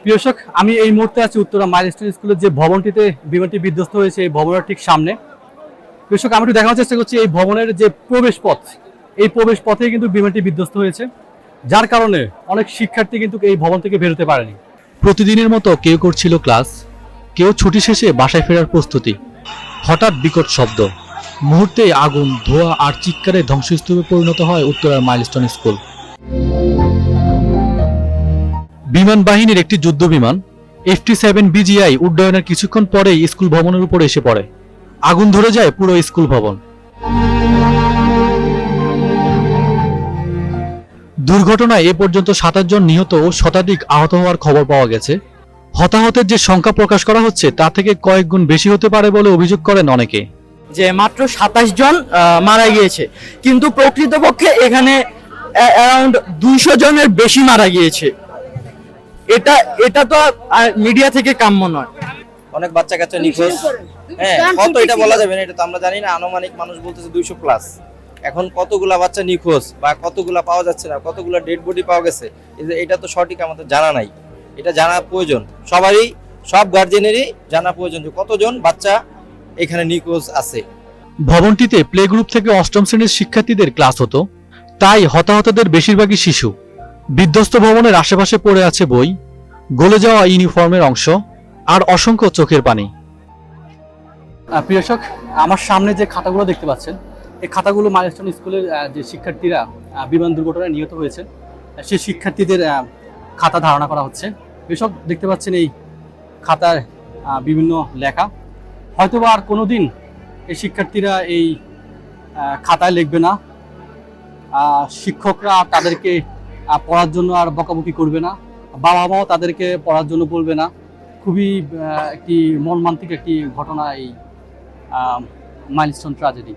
প্রিয় দর্শক, আমি এই মুহূর্তে আছি উত্তরা মাইলস্টোন স্কুলের যে ভবনটিতে বিমানটি বিধ্বস্ত হয়েছে এই ভবনের ঠিক সামনে। প্রিয় দর্শক, আমি একটু দেখানোর চেষ্টা করছি এই ভবনের যে প্রবেশ পথ, এই প্রবেশ পথে কিন্তু বিমানটি বিধ্বস্ত হয়েছে, যার কারণে অনেক শিক্ষার্থী কিন্তু এই ভবন থেকে বেরোতে পারেনি। প্রতিদিনের মতো কেউ করছিল ক্লাস, কেউ ছুটি শেষে বাসায় ফেরার প্রস্তুতি। হঠাৎ বিকট শব্দ, মুহূর্তে আগুন, ধোঁয়া আর চিৎকারে ধ্বংসস্তূপে পরিণত হয় উত্তরার মাইলস্টোন স্কুল। বিমান বাহিনীর একটি যুদ্ধ বিমান FT-7BGI উড্ডয়নের কিছুক্ষণ পরেই স্কুল ভবনের উপর এসে পড়ে। আগুন ধরে যায় পুরো স্কুল ভবন। দুর্ঘটনায় এ পর্যন্ত 27 জন নিহত ও শতাধিক আহত হওয়ার খবর পাওয়া গেছে। হতাহতের যে সংখ্যা প্রকাশ করা হচ্ছে তা থেকে কয়েক গুণ বেশি হতে পারে বলে অভিযোগ করেন অনেকে। যে মাত্র 27 জন মারা গিয়েছে, কিন্তু প্রকৃতপক্ষে এখানে অ্যারাউন্ড 200 জনের বেশি মারা গিয়েছে। এটা তো মিডিয়া থেকে কাম্য নয়। অনেক বাচ্চা কাচ্চা নিখোঁজ। হ্যাঁ, কত এটা বলা যাবে না, এটা তো আমরা জানি না। আনুমানিক মানুষ বলতেছে 200 প্লাস। এখন কতগুলা বাচ্চা নিখোঁজ বা কতগুলা পাওয়া যাচ্ছে না, কতগুলা ডেড বডি পাওয়া গেছে, এটা তো সঠিক আমাদের জানা নাই। এটা জানা প্রয়োজন, সবারই, সব গার্জেনেরই জানা প্রয়োজন যে কতজন বাচ্চা এখানে নিখোঁজ আছে। ভবনটিতে প্লে গ্রুপ থেকে অষ্টম শ্রেণীর শিক্ষার্থীদের ক্লাস হতো, তাই হতাহতদের বেশিরভাগই শিশু। বিধ্বস্ত ভবনের আশেপাশে পড়ে আছে বই, গলে যাওয়া ইউনিফর্মের অংশ আর অসংখ্য চোখের পানি। প্রিয় দর্শক, আমার সামনে যে খাতাগুলো দেখতে পাচ্ছেন, এই খাতাগুলো মাইলস্টোন স্কুলের যে শিক্ষার্থীরা বিমান দুর্ঘটনায় নিহত হয়েছেন সেই শিক্ষার্থীদের খাতা ধারণা করা হচ্ছে। এসব দেখতে পাচ্ছেন এই খাতায় বিভিন্ন লেখা। হয়তোবা আর কোনোদিন এই শিক্ষার্থীরা এই খাতায় লিখবে না, শিক্ষকরা তাদেরকে পড়ার জন্য আর বকাবকি করবে না, বাবা মাও তাদেরকে পড়ার জন্য বলবে না। খুবই একটি মর্মান্তিক একটি ঘটনা এই মাইলস্টোন ট্র্যাজেডি।